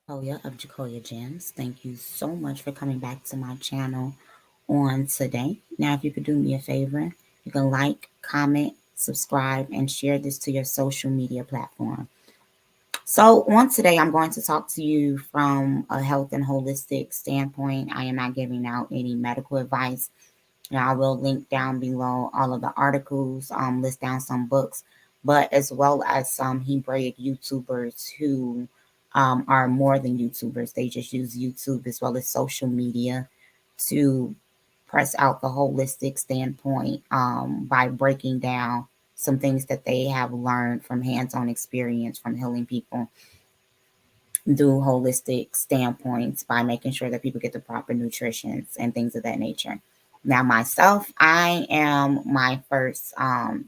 Koya of Jacoya Gems. Thank you so much for coming back to my channel on today. Now, if you could do me a favor, you can like, comment, subscribe, and share this to your social media platform. So, on today, I'm going to talk to you from a health and holistic standpoint. I am not giving out any medical advice. Now, I will link down below all of the articles, list down some books, but as well as some Hebraic YouTubers who are more than YouTubers. They just use YouTube as well as social media to press out the holistic standpoint by breaking down some things that they have learned from hands-on experience from healing people through holistic standpoints by making sure that people get the proper nutrition and things of that nature. Now, myself, I am my first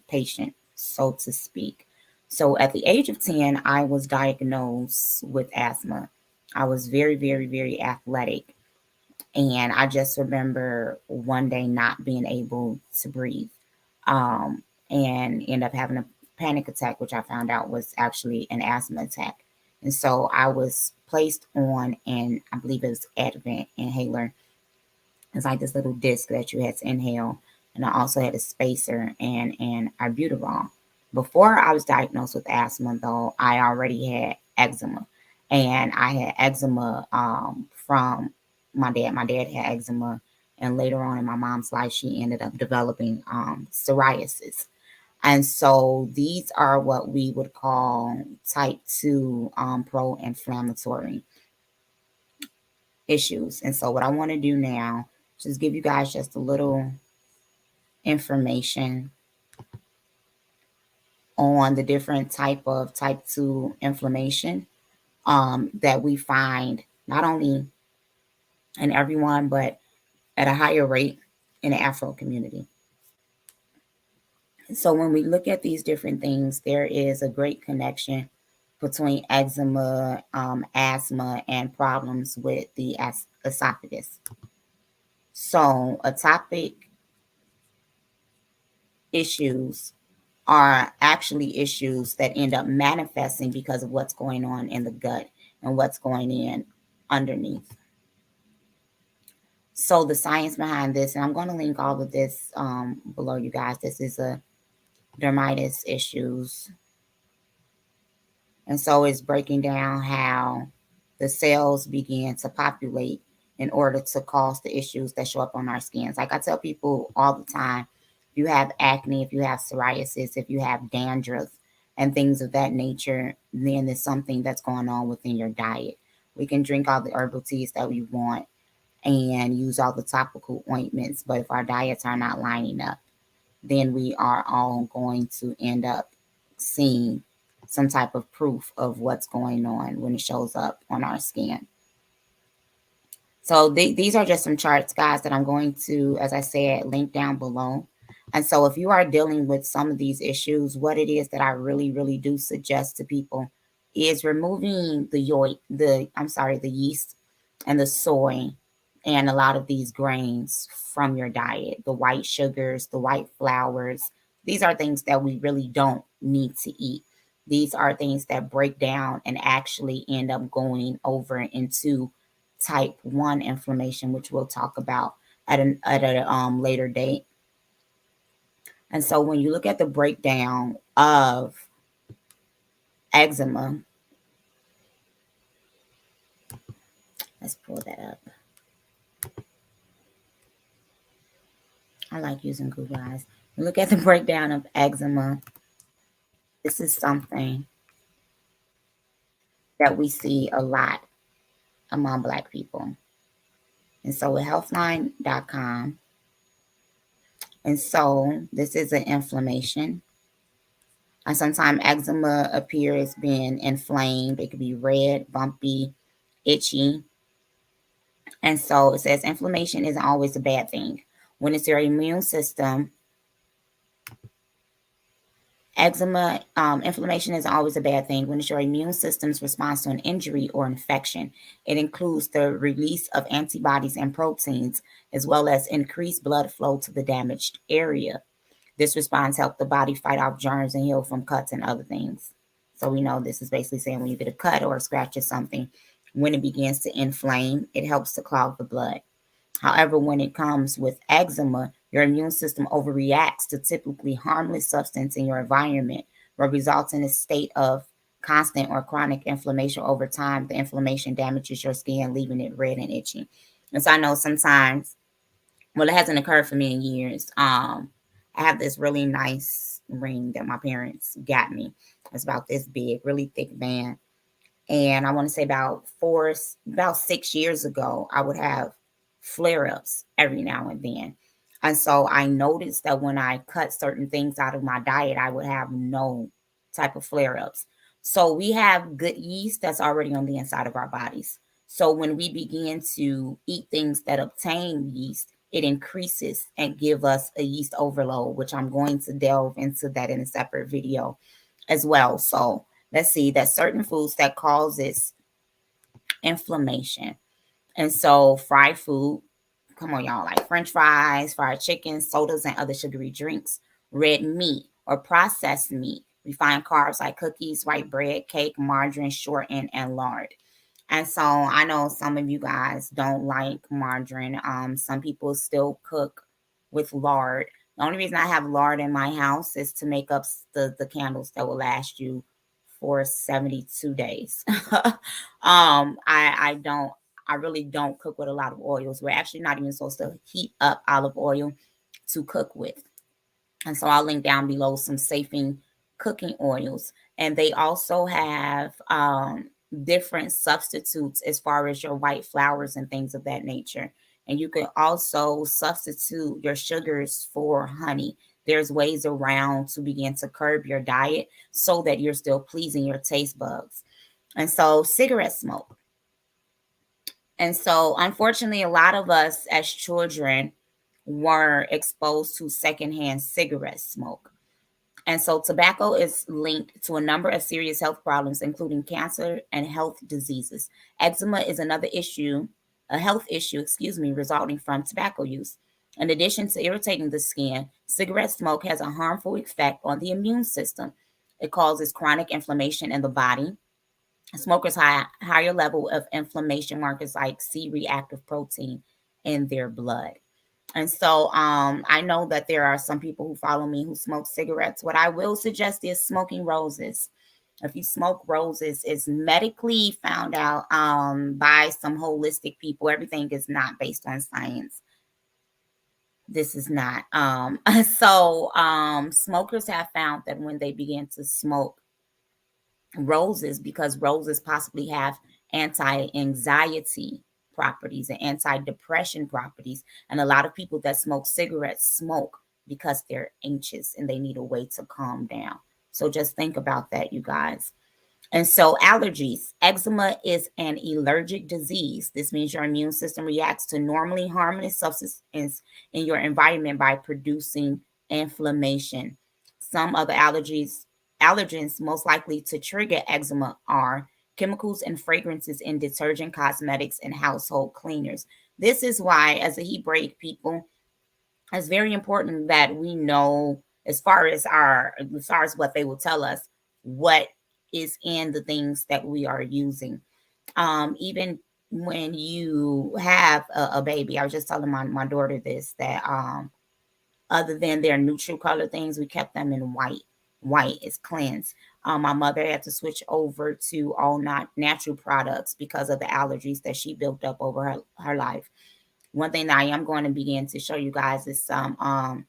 patient, so to speak. So, at the age of 10, I was diagnosed with asthma. I was very, very, very athletic. And I just remember one day not being able to breathe and end up having a panic attack, which I found out was actually an asthma attack. And so I was placed on, and I believe it was Advent inhaler. It's like this little disc that you had to inhale. And I also had a spacer and albuterol. Before I was diagnosed with asthma, though, I already had eczema. And I had eczema from my dad. My dad had eczema. And later on in my mom's life, she ended up developing psoriasis. And so these are what we would call type 2 pro-inflammatory issues. And so what I want to do now is just give you guys just a little information on the different type of type 2 inflammation that we find not only in everyone, but at a higher rate in the Afro community. So when we look at these different things, there is a great connection between eczema, asthma, and problems with the esophagus. So atopic issues are actually issues that end up manifesting because of what's going on in the gut and what's going in underneath. So the science behind this, and I'm going to link all of this below, you guys. This is a dermatitis issues. And so it's breaking down how the cells begin to populate in order to cause the issues that show up on our skins. Like I tell people all the time, if you have acne, if you have psoriasis, if you have dandruff and things of that nature, then there's something that's going on within your diet. We can drink all the herbal teas that we want and use all the topical ointments, but if our diets are not lining up, then we are all going to end up seeing some type of proof of what's going on when it shows up on our skin. So these are just some charts, guys, that I'm going to, as I said, link down below. And so if you are dealing with some of these issues, what it is that I really, really do suggest to people is removing the yeast and the soy and a lot of these grains from your diet. The white sugars, the white flours, these are things that we really don't need to eat. These are things that break down and actually end up going over into type 1 inflammation, which we'll talk about at a later date. And so when you look at the breakdown of eczema, let's pull that up. I like using Google Eyes. Look at the breakdown of eczema. This is something that we see a lot among Black people. And so with healthline.com, and so this is an inflammation. And sometimes eczema appears being inflamed. It could be red, bumpy, itchy. And so it says inflammation isn't always a bad thing. When it's your immune system, eczema, inflammation is always a bad thing when it's your immune system's response to an injury or infection. It includes the release of antibodies and proteins, as well as increased blood flow to the damaged area. This response helps the body fight off germs and heal from cuts and other things. So we know this is basically saying when you get a cut or a scratch or something, When it begins to inflame, it helps to clog the blood. However, when it comes with eczema, your immune system overreacts to typically harmless substance in your environment, what results in a state of constant or chronic inflammation over time. The inflammation damages your skin, leaving it red and itchy. And so I know sometimes, well, it hasn't occurred for me in years. I have this really nice ring that my parents got me. It's about this big, really thick band. And I want to say about 6 years ago, I would have flare-ups every now and then. And so I noticed that when I cut certain things out of my diet, I would have no type of flare-ups. So we have good yeast that's already on the inside of our bodies. So when we begin to eat things that obtain yeast, it increases and give us a yeast overload, which I'm going to delve into that in a separate video as well. So let's see, that certain foods that causes inflammation. And so fried food, come on y'all, like french fries, fried chicken, sodas, and other sugary drinks, red meat or processed meat, refined carbs like cookies, white bread, cake, margarine, shortened, and lard. And so I know some of you guys don't like margarine. Some people still cook with lard. The only reason I have lard in my house is to make up the candles that will last you for 72 days. I really don't cook with a lot of oils. We're actually not even supposed to heat up olive oil to cook with. And so I'll link down below some safing cooking oils. And they also have different substitutes as far as your white flours and things of that nature. And you can also substitute your sugars for honey. There's ways around to begin to curb your diet so that you're still pleasing your taste buds. And so cigarette smoke. And so unfortunately, a lot of us as children were exposed to secondhand cigarette smoke. And so tobacco is linked to a number of serious health problems, including cancer and health diseases. Eczema is another issue, a health issue, resulting from tobacco use. In addition to irritating the skin, cigarette smoke has a harmful effect on the immune system. It causes chronic inflammation in the body. Smokers have higher level of inflammation markers like C-reactive protein in their blood. And so I know that there are some people who follow me who smoke cigarettes. What I will suggest is smoking roses. If you smoke roses, it's medically found out by some holistic people. Everything is not based on science. This is not. Smokers have found that when they begin to smoke roses, because roses possibly have anti-anxiety properties and anti-depression properties. And a lot of people that smoke cigarettes smoke because they're anxious and they need a way to calm down. So just think about that, you guys. And so allergies. Eczema is an allergic disease. This means your immune system reacts to normally harmless substances in your environment by producing inflammation. Some other allergens most likely to trigger eczema are chemicals and fragrances in detergent, cosmetics, and household cleaners. This is why, as a Hebraic people, it's very important that we know, as far as what they will tell us, what is in the things that we are using. Even when you have a baby, I was just telling my daughter this, that other than their neutral color things, we kept them in white. White is cleansed. My mother had to switch over to all not natural products because of the allergies that she built up over her life. One thing that I am going to begin to show you guys is some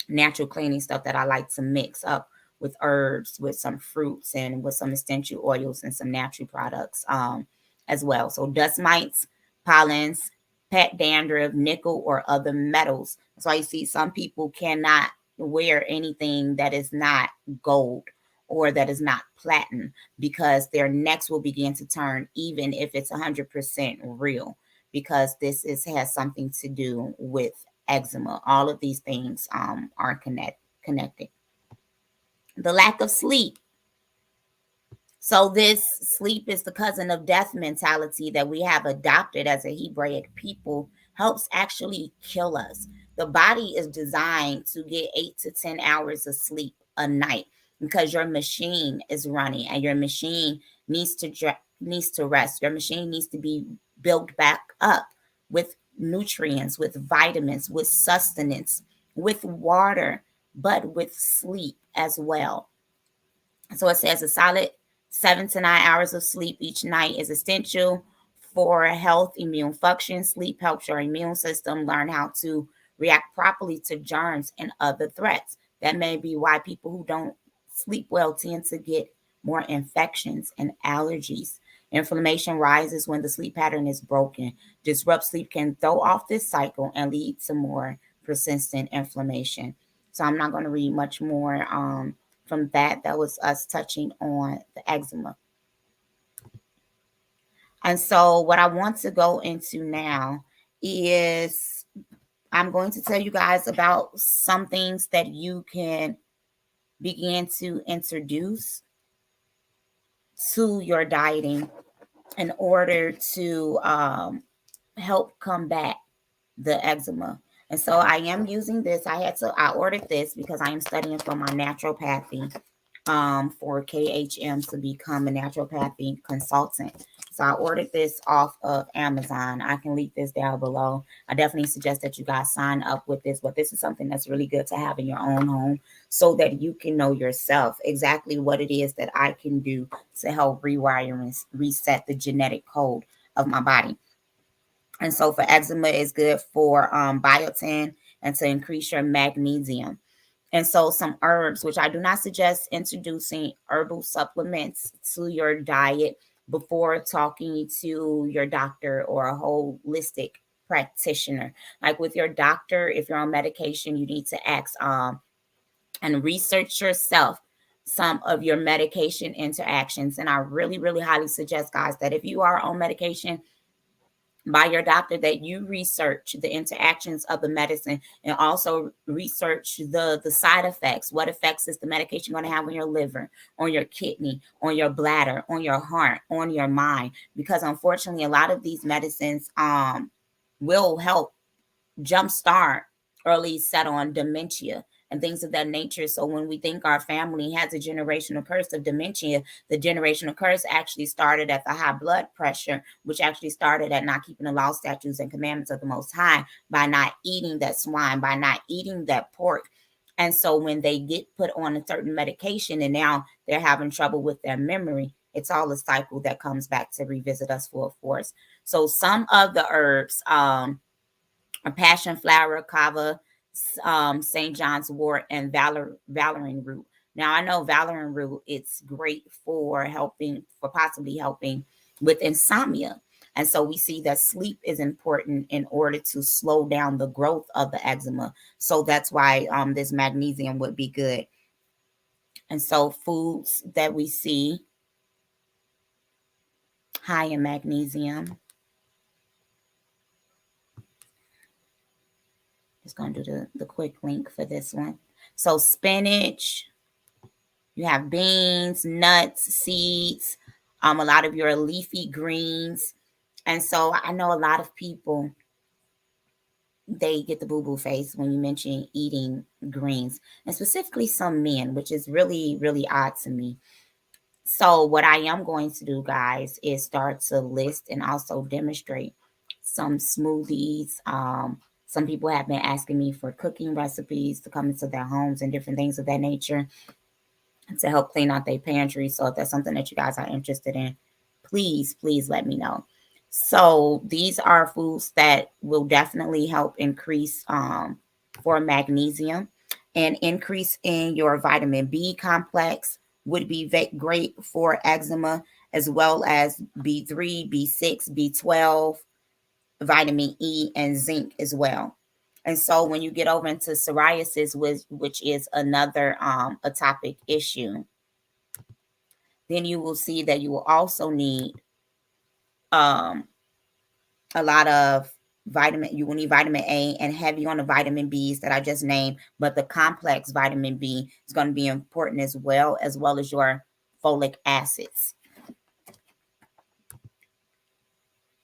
natural cleaning stuff that I like to mix up with herbs, with some fruits, and with some essential oils and some natural products as well. So dust mites, pollens, pet dandruff, nickel, or other metals. So you see some people cannot wear anything that is not gold or that is not platinum because their necks will begin to turn even if it's 100% real, because this has something to do with eczema. All of these things are connected. The lack of sleep. So this sleep is the cousin of death mentality that we have adopted as a Hebraic people, helps actually kill us. The body is designed to get 8 to 10 hours of sleep a night because your machine is running and your machine needs to needs to rest. Your machine needs to be built back up with nutrients, with vitamins, with sustenance, with water, but with sleep as well. So it says a solid 7 to 9 hours of sleep each night is essential for health, immune function. Sleep helps your immune system learn how to react properly to germs and other threats. That may be why people who don't sleep well tend to get more infections and allergies. Inflammation rises when the sleep pattern is broken. Disrupt sleep can throw off this cycle and lead to more persistent inflammation. So I'm not going to read much more from that. That was us touching on the eczema. And so what I want to go into now is I'm going to tell you guys about some things that you can begin to introduce to your dieting in order to help combat the eczema. And so I am using this. I ordered this because I am studying for my naturopathy for KHM to become a naturopathy consultant. So I ordered this off of Amazon. I can link this down below. I definitely suggest that you guys sign up with this, but this is something that's really good to have in your own home so that you can know yourself exactly what it is that I can do to help rewire and reset the genetic code of my body. And so for eczema, it's good for biotin and to increase your magnesium. And so some herbs, which I do not suggest introducing herbal supplements to your diet before talking to your doctor or a holistic practitioner. Like with your doctor, if you're on medication, you need to ask and research yourself some of your medication interactions. And I really, really highly suggest, guys, that if you are on medication by your doctor, that you research the interactions of the medicine and also research the side effects. What effects is the medication going to have on your liver, on your kidney, on your bladder, on your heart, on your mind? Because unfortunately, a lot of these medicines will help jumpstart early set on dementia and things of that nature. So when we think our family has a generational curse of dementia, the generational curse actually started at the high blood pressure, which actually started at not keeping the law, statutes, and commandments of the Most High, by not eating that swine, by not eating that pork. And so when they get put on a certain medication and now they're having trouble with their memory, it's all a cycle that comes back to revisit us full force. So some of the herbs, passion flower, kava, St. John's wort, and valerian root. Now I know valerian root, it's great for possibly helping with insomnia. And so we see that sleep is important in order to slow down the growth of the eczema. So that's why this magnesium would be good. And so foods that we see high in magnesium. Just going to do the quick link for this one. So spinach, you have beans, nuts, seeds, a lot of your leafy greens. And so I know a lot of people, they get the boo-boo face when you mention eating greens, and specifically some men, which is really, really odd to me. So what I am going to do, guys, is start to list and also demonstrate some smoothies. Some people have been asking me for cooking recipes to come into their homes and different things of that nature to help clean out their pantry. So if that's something that you guys are interested in, please, please let me know. So these are foods that will definitely help increase for magnesium, and increase in your vitamin B complex would be great for eczema, as well as B3, B6, B12, vitamin E, and zinc as well. And so when you get over into psoriasis, which is another atopic issue, then you will see that you will also need a lot of vitamin. You will need vitamin A and heavy on the vitamin Bs that I just named, but the complex vitamin B is going to be important as well as your folic acids.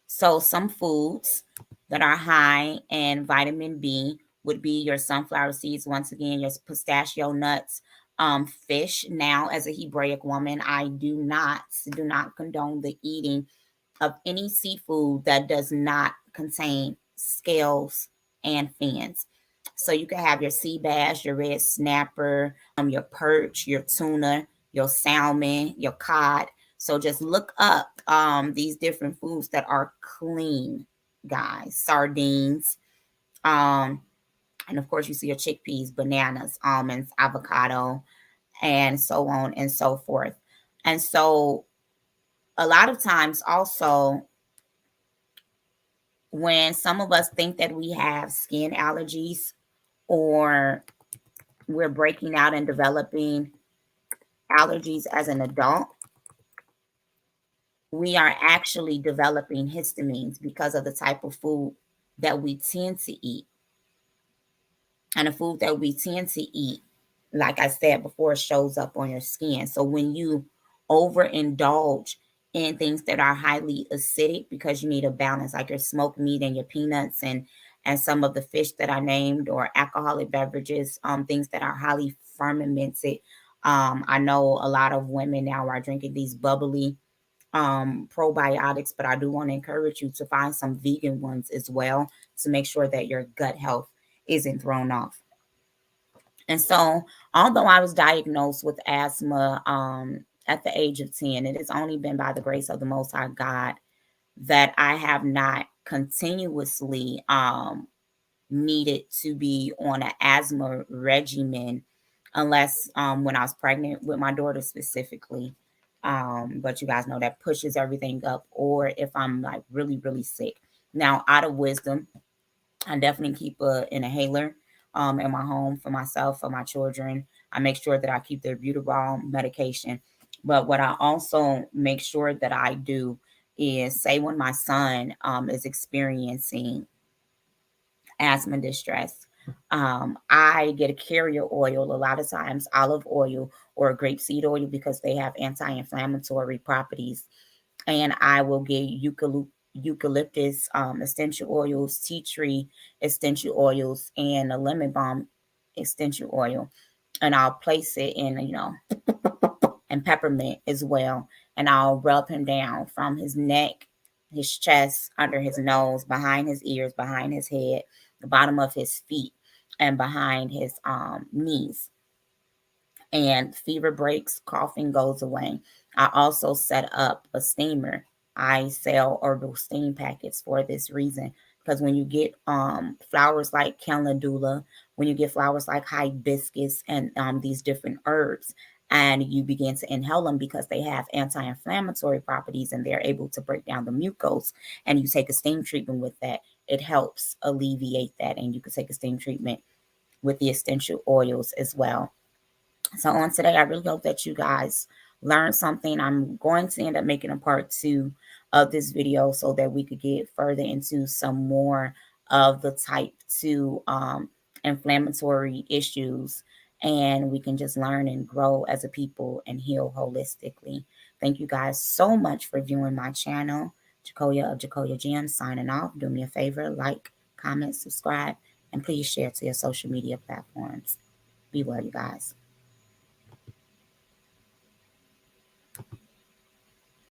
So some foods that are high in vitamin B would be your sunflower seeds, once again, your pistachio nuts, fish. Now, as a Hebraic woman, I do not condone the eating of any seafood that does not contain scales and fins. So you can have your sea bass, your red snapper, your perch, your tuna, your salmon, your cod. So just look up these different foods that are clean, guys. Sardines, and of course you see your chickpeas, bananas, almonds, avocado, and so on and so forth. And so a lot of times also, when some of us think that we have skin allergies or we're breaking out and developing allergies as an adult, we are actually developing histamines because of the type of food that we tend to eat. And the food that we tend to eat, like I said before, shows up on your skin. So when you overindulge in things that are highly acidic, because you need a balance, like your smoked meat and your peanuts and some of the fish that I named, or alcoholic beverages, things that are highly fermented. I know a lot of women now are drinking these bubbly probiotics, but I do want to encourage you to find some vegan ones as well to make sure that your gut health isn't thrown off. And so, although I was diagnosed with asthma at the age of 10, it has only been by the grace of the Most High God that I have not continuously needed to be on an asthma regimen, unless when I was pregnant with my daughter specifically. But you guys know that pushes everything up, or if I'm like really, really sick. Now, out of wisdom, I definitely keep an inhaler in my home for myself, for my children. I make sure that I keep their Buterol medication. But what I also make sure that I do is, say when my son is experiencing asthma distress, I get a carrier oil, a lot of times olive oil or grapeseed oil, because they have anti-inflammatory properties. And I will get eucalyptus essential oils, tea tree essential oils, and a lemon balm essential oil. And I'll place it in, and peppermint as well. And I'll rub him down from his neck, his chest, under his nose, behind his ears, behind his head, the bottom of his feet, and behind his knees. And fever breaks, coughing goes away. I also set up a steamer. I sell herbal steam packets for this reason, because when you get flowers like calendula, when you get flowers like hibiscus and these different herbs, and you begin to inhale them because they have anti-inflammatory properties and they're able to break down the mucose, and you take a steam treatment with that, it helps alleviate that. And you can take a steam treatment with the essential oils as well. So on today, I really hope that you guys learned something. I'm going to end up making a part 2 of this video so that we could get further into some more of the type 2 inflammatory issues, and we can just learn and grow as a people and heal holistically. Thank you guys so much for viewing my channel. Jacoya of Jacoya Gems signing off. Do me a favor, like, comment, subscribe, and please share to your social media platforms. Be well, you guys.